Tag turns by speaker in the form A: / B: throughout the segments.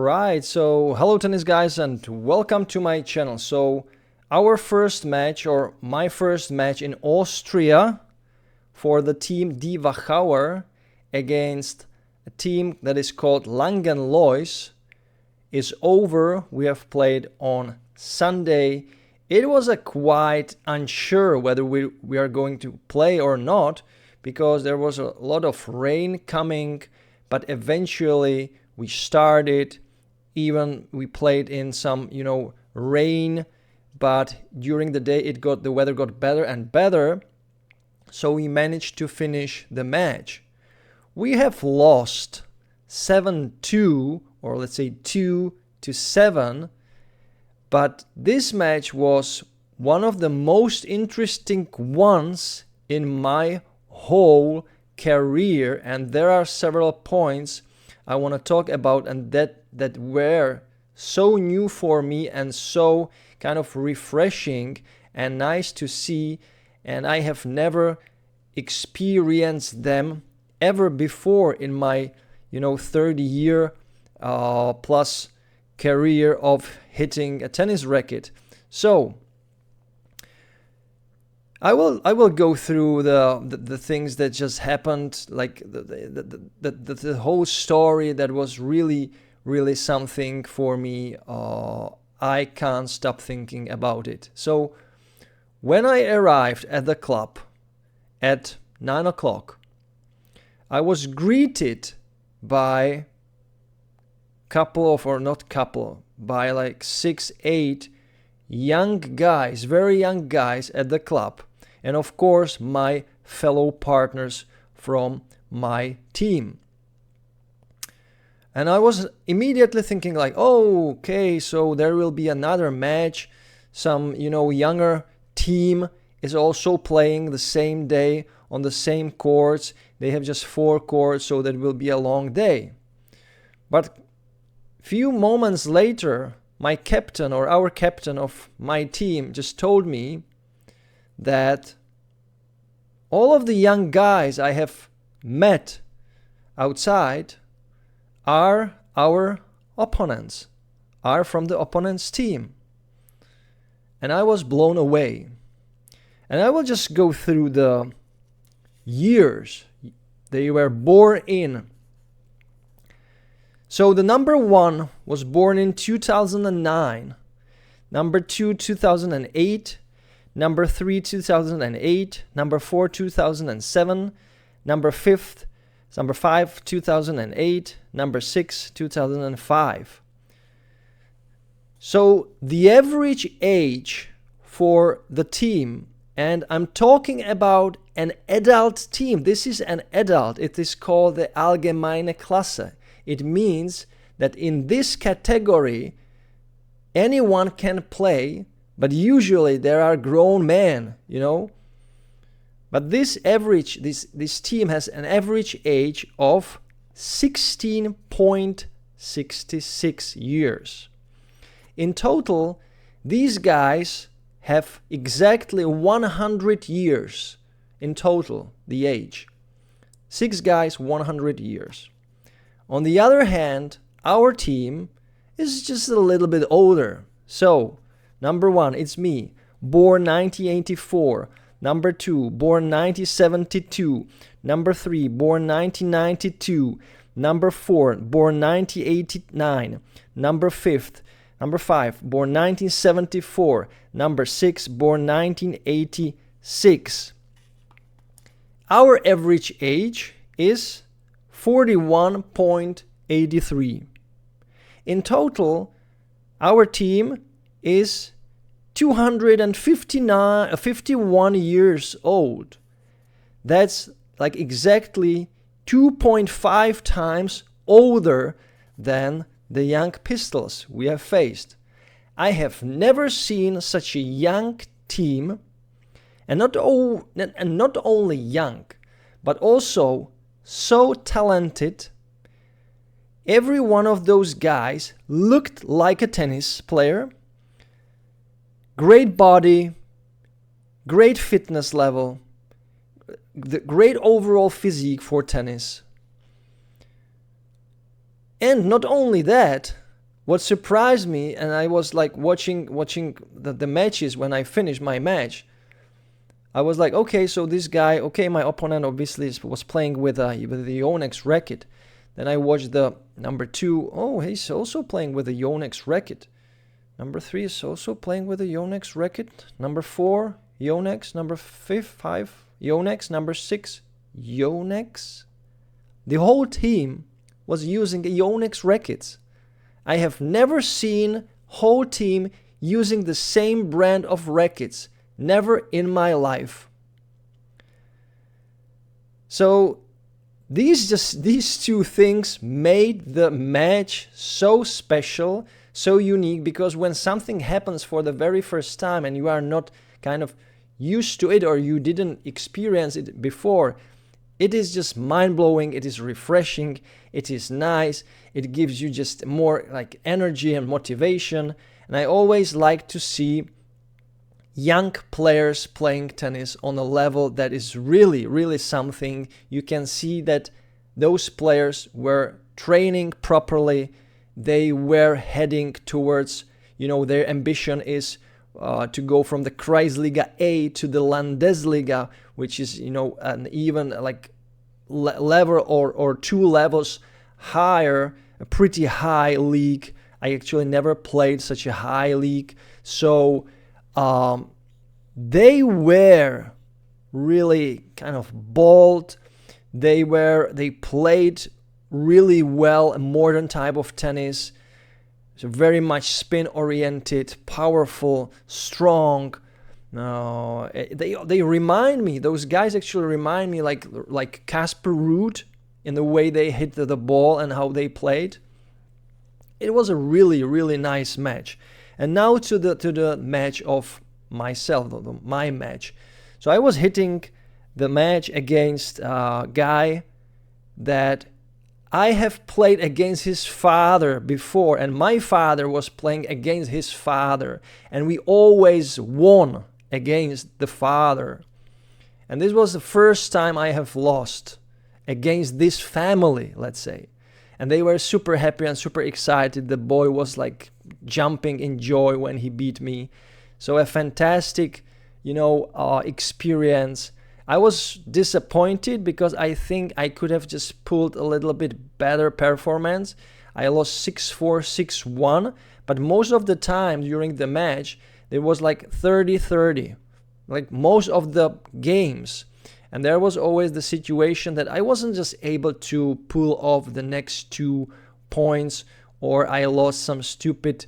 A: Alright, so hello tennis guys and welcome to my channel. So our first match, or my first match in Austria for the team Die Wachauer against a team that is called Langenlois is over. We have played on Sunday. It was a quite unsure whether we are going to play or not, because there was a lot of rain coming, but eventually we started. Even we played in some, rain, but during the day the weather got better and better, so we managed to finish the match. We have lost 7-2, or let's say 2-7, but this match was one of the most interesting ones in my whole career, and there are several points I want to talk about, and that were so new for me and so kind of refreshing and nice to see, and I have never experienced them ever before in my 30-year plus career of hitting a tennis racket. So I will go through the things that just happened, like the whole story that was really something for me. I can't stop thinking about it. So when I arrived at the club at 9 o'clock, I was greeted by by like 6-8 young guys, very young guys at the club. And of course, my fellow partners from my team. And I was immediately thinking like, oh, okay, so there will be another match. Some, younger team is also playing the same day on the same courts. They have just 4 courts, so that will be a long day. But few moments later, my captain, or our captain of my team, just told me that all of the young guys I have met outside are our opponents, are from the opponent's team. And I was blown away. And I will just go through the years they were born in. So the number 1 was born in 2009, number 2, 2008, number 3, 2008, number 4, 2007, number 5, 2008, number 6, 2005. So the average age for the team, and I'm talking about an adult team. This is an adult. It is called the Allgemeine Klasse. It means that in this category, anyone can play, but usually there are grown men, But this team has an average age of 16.66 years. In total, these guys have exactly 100 years in total, the age. 6 guys, 100 years. On the other hand, our team is just a little bit older. So, number 1, it's me, born 1984. Number 2, born 1972. Number 3, born 1992. Number 4, born 1989. Number 5, born 1974. Number 6, born 1986. Our average age is 41.83. In total, our team is 51 years old. That's like exactly 2.5 times older than the young pistols we have faced. I have never seen such a young team, and not only young, but also so talented. Every one of those guys looked like a tennis player. Great body, great fitness level, the great overall physique for tennis. And not only that, what surprised me, and I was like watching the matches when I finished my match, I was like, okay, so this guy, okay, my opponent obviously was playing with the Yonex racket. Then I watched the number 2. Oh, he's also playing with the Yonex racket. Number 3 is also playing with the Yonex racket. Number 4, Yonex. Number 5, Yonex. Number 6, Yonex. The whole team was using Yonex rackets. I have never seen whole team using the same brand of rackets. Never in my life. So these two things made the match so special, so unique, because when something happens for the very first time and you are not kind of used to it or you didn't experience it before, it is just mind-blowing, it is refreshing, it is nice, it gives you just more like energy and motivation. And I always like to see young players playing tennis on a level that is really, really something. You can see that those players were training properly. They were heading towards, their ambition is to go from the Kreisliga A to the Landesliga, which is, an even like level or 2 levels higher, a pretty high league. I actually never played such a high league. So they were really kind of bold. They played really well a modern type of tennis. So very much spin oriented, powerful, strong. They remind me. Those guys actually remind me like Casper Ruud in the way they hit the ball and how they played. It was a really, really nice match. And now to the match of myself, my match. So I was hitting the match against a guy that I have played against his father before, and my father was playing against his father, and we always won against the father. And this was the first time I have lost against this family, let's say. And they were super happy and super excited. The boy was like jumping in joy when he beat me. So a fantastic, experience. I was disappointed because I think I could have just pulled a little bit better performance. I lost 6-4, 6-1, but most of the time during the match, it was like 30-30, like most of the games. And there was always the situation that I wasn't just able to pull off the next 2 points, or I lost some stupid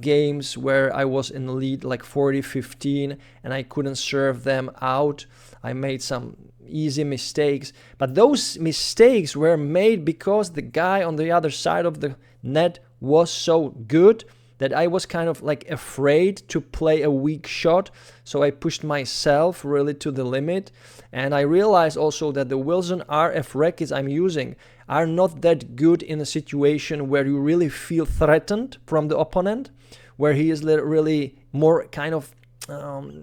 A: games where I was in the lead like 40-15 and I couldn't serve them out. I made some easy mistakes, but those mistakes were made because the guy on the other side of the net was so good that I was kind of like afraid to play a weak shot. So I pushed myself really to the limit. And I realized also that the Wilson RF rackets I'm using are not that good in a situation where you really feel threatened from the opponent, where he is really more kind of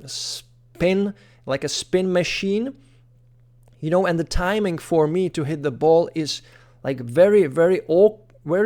A: spin, like a spin machine, and the timing for me to hit the ball is like very, very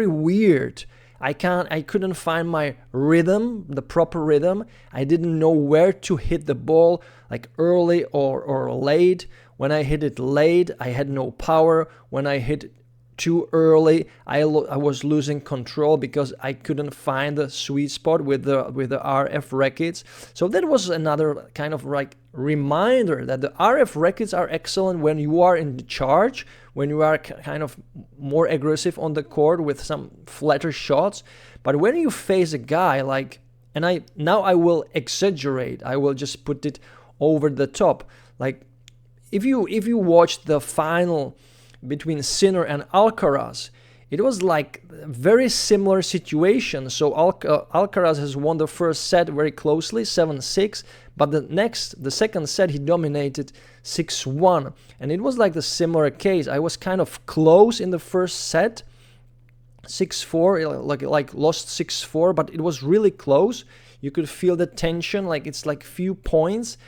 A: weird. I couldn't find my rhythm, the proper rhythm. I didn't know where to hit the ball, like early or late. When I hit it late, I had no power. When I hit too early, I was losing control because I couldn't find the sweet spot with the RF rackets. So that was another kind of like reminder that the RF rackets are excellent when you are in charge, when you are kind of more aggressive on the court with some flatter shots. But when you face a guy like, and I will exaggerate, I will just put it over the top. Like if you watch the final between Sinner and Alcaraz, it was like a very similar situation. So Alcaraz has won the first set very closely, 7-6, but the second set he dominated 6-1, and it was like the similar case. I was kind of close in the first set, 6-4, like lost 6-4, but it was really close. You could feel the tension, like it's like few points.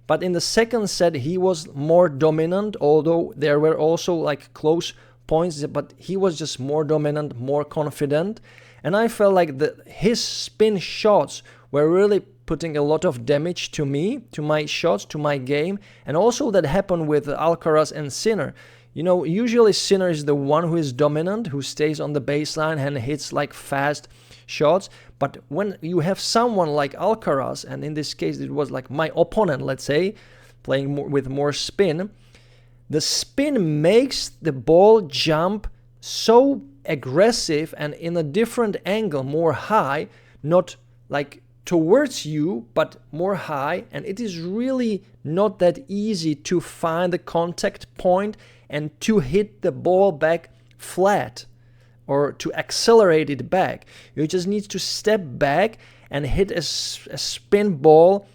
A: But in the second set, he was more dominant, although there were also like close points, but he was just more dominant, more confident. And I felt like his spin shots were really putting a lot of damage to me, to my shots, to my game. And also that happened with Alcaraz and Sinner. You know, usually Sinner is the one who is dominant, who stays on the baseline and hits like fast shots. But when you have someone like Alcaraz, and in this case it was like my opponent, let's say, playing with more spin, the spin makes the ball jump so aggressive and in a different angle, more high, not like towards you, but more high. And it is really not that easy to find the contact point and to hit the ball back flat or to accelerate it back. You just need to step back and hit a spin ball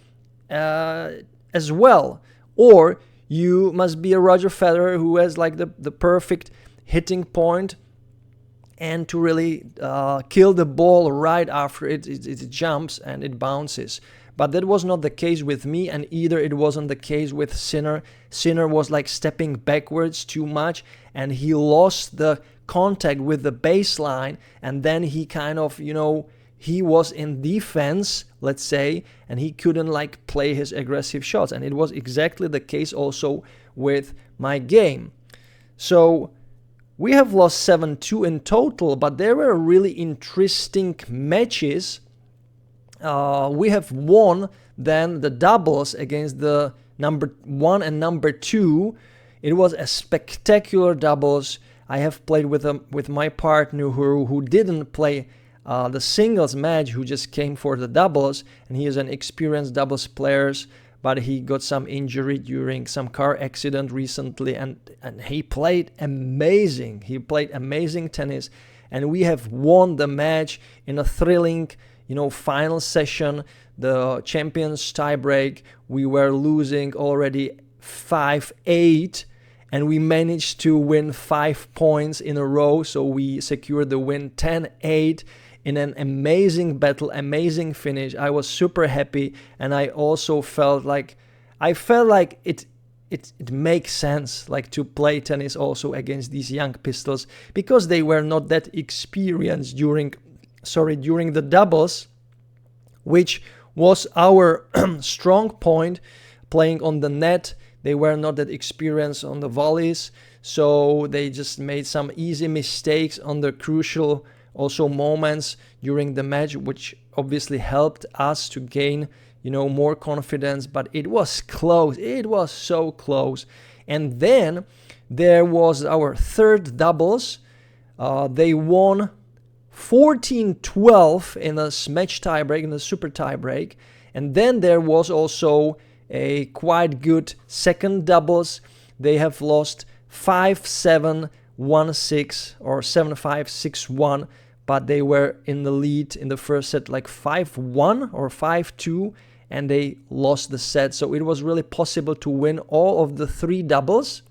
A: as well. Or you must be a Roger Federer who has like the perfect hitting point and to really kill the ball right after it jumps and it bounces. But that was not the case with me, and either it wasn't the case with Sinner. Sinner was like stepping backwards too much, and he lost the contact with the baseline, and then he kind of, you know, he was in defense, let's say, and he couldn't like play his aggressive shots. And it was exactly the case also with my game. So we have lost 7-2 in total, but there were really interesting matches. We have won then the doubles against the number 1 and number 2. It was a spectacular doubles. I have played with my partner who didn't play the singles match, who just came for the doubles, and he is an experienced doubles player, but he got some injury during some car accident recently, and he played amazing. He played amazing tennis, and we have won the match in a thrilling, final session, the champions tiebreak. We were losing already 5-8, and we managed to win 5 points in a row, so we secured the win 10-8 in an amazing battle, amazing finish. I was super happy, and I also felt like it makes sense like to play tennis also against these young pistols, because they were not that experienced during the doubles, which was our strong point, playing on the net. They were not that experienced on the volleys, so they just made some easy mistakes on the crucial also moments during the match, which obviously helped us to gain more confidence. But it was close. It was so close. And then there was our third doubles. They won 14-12 in a match tiebreak, in the super tiebreak. And then there was also a quite good second doubles. They have lost 5-7, 1-6 or 7-5, 6-1, but they were in the lead in the first set like 5-1 or 5-2, and they lost the set. So it was really possible to win all of the 3 doubles.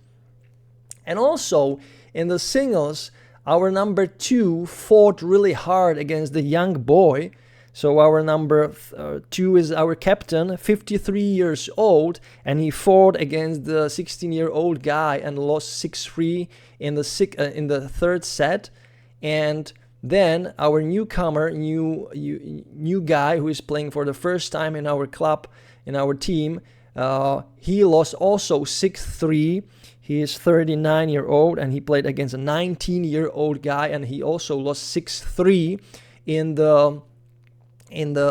A: And also in the singles, our number 2 fought really hard against the young boy. So our number 2 is our captain, 53 years old, and he fought against the 16-year-old guy and lost 6-3 in the third set. And then our newcomer, new guy who is playing for the first time in our club, in our team, he lost also 6-3. He is 39-year-old, and he played against a 19-year-old guy, and he also lost 6-3 in the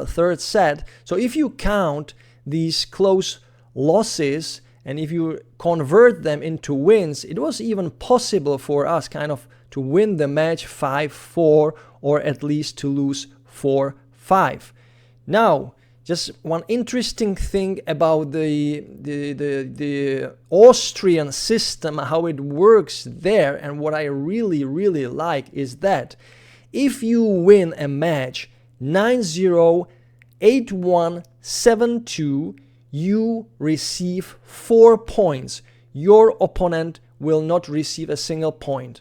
A: third set. So if you count these close losses and if you convert them into wins, it was even possible for us kind of to win the match 5-4 or at least to lose 4-5. Now, just one interesting thing about the Austrian system, how it works there, and what I really, really like is that if you win a match 9-0, 8-1, 7-2, you receive 4 points. Your opponent will not receive a single point.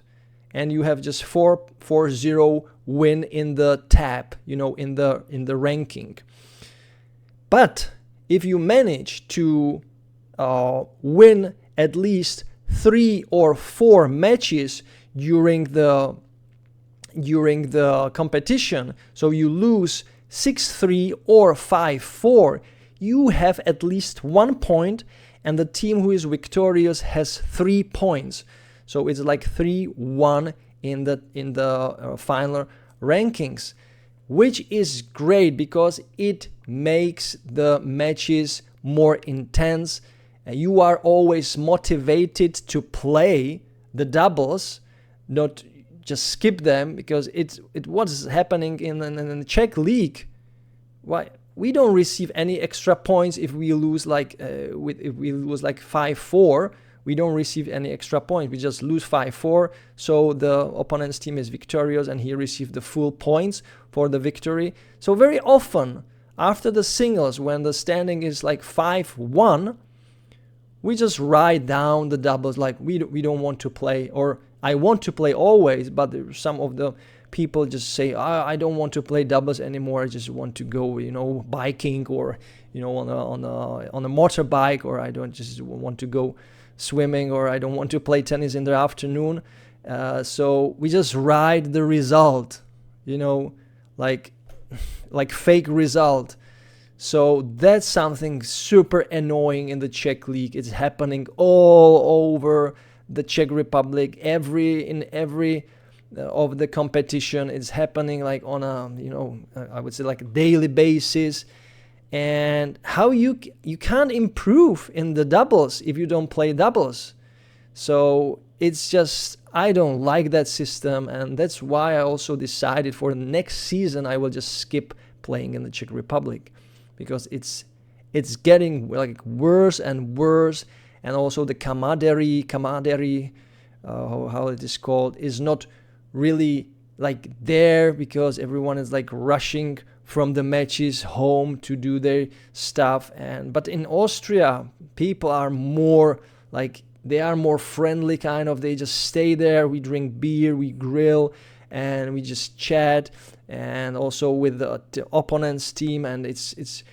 A: And you have just 4-0 win in the tab, in the ranking. But if you manage to win at least 3 or 4 matches during the during the competition, so you lose 6-3 or 5-4, you have at least 1 point, and the team who is victorious has 3 points. So it's like 3-1 in the final rankings, which is great because it makes the matches more intense. You are always motivated to play the doubles, not just skip them, because it was happening in the Czech league. Why we don't receive any extra points if we lose like 5-4. We don't receive any extra points. We just lose 5-4. So the opponent's team is victorious and he received the full points for the victory. So very often after the singles, when the standing is like 5-1, we just write down the doubles like we don't want to play, or I want to play always, but some of the people just say, I don't want to play doubles anymore. I just want to go, biking, or on a motorbike, or I don't just want to go swimming, or I don't want to play tennis in the afternoon. So we just write the result, like fake result. So that's something super annoying in the Czech league. It's happening all over the Czech Republic. In every of the competition, it's happening like on a I would say like a daily basis. And how you can't improve in the doubles if you don't play doubles. So it's just, I don't like that system, and that's why I also decided for the next season I will just skip playing in the Czech Republic, because it's getting like worse and worse. And also the camaraderie, how it is called, is not really like there, because everyone is like rushing from the matches home to do their stuff. But in Austria, people are more like, they are more friendly kind of. They just stay there. We drink beer, we grill, and we just chat, and also with the opponent's team. And it's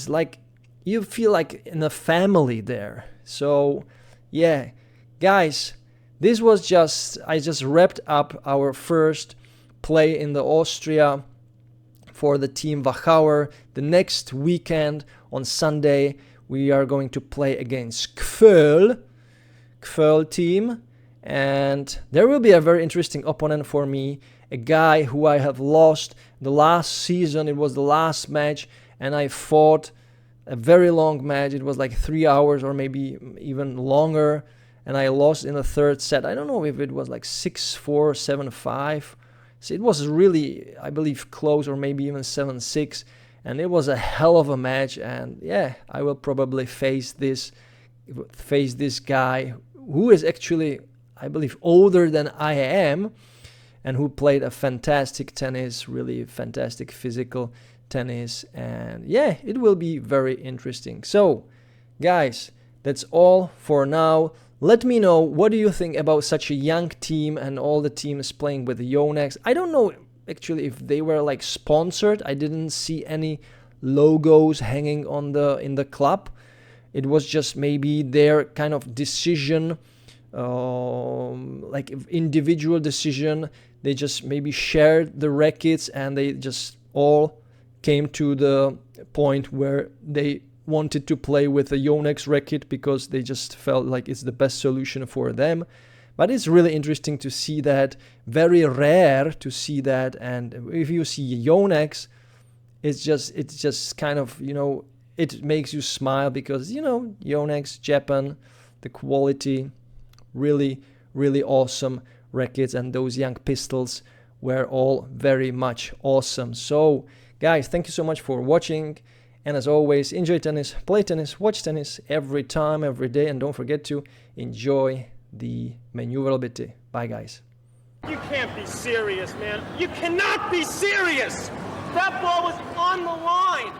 A: like you feel like in a family there. So yeah, guys, this was I just wrapped up our first play in the Austria for the team Wachauer. The next weekend on Sunday we are going to play against Kföll team, and there will be a very interesting opponent for me, a guy who I have lost the last season. It was the last match, and I fought a very long match. It was like 3 hours or maybe even longer, and I lost in the third set. I don't know if it was like 6-4, 7-5. So it was really, I believe, close, or maybe even 7-6, and it was a hell of a match. And yeah, I will probably face this guy who is actually, I believe, older than I am, and who played a fantastic tennis, really fantastic physical tennis. And yeah, it will be very interesting. So guys, that's all for now. Let me know, what do you think about such a young team and all the teams playing with Yonex? I don't know actually if they were like sponsored. I didn't see any logos hanging in the club. It was just maybe their kind of decision, like individual decision. They just maybe shared the rackets, and they just all came to the point where they wanted to play with a Yonex racket because they just felt like it's the best solution for them. But it's really interesting to see that, very rare to see that. And if you see Yonex, it's just kind of, it makes you smile, because Yonex, Japan, the quality, really, really awesome rackets, and those young pistols were all very much awesome. So guys, thank you so much for watching. And as always, enjoy tennis, play tennis, watch tennis every time, every day. And don't forget to enjoy the manooovrlbity. Bye, guys.
B: You can't be serious, man. You cannot be serious! That ball was on the line!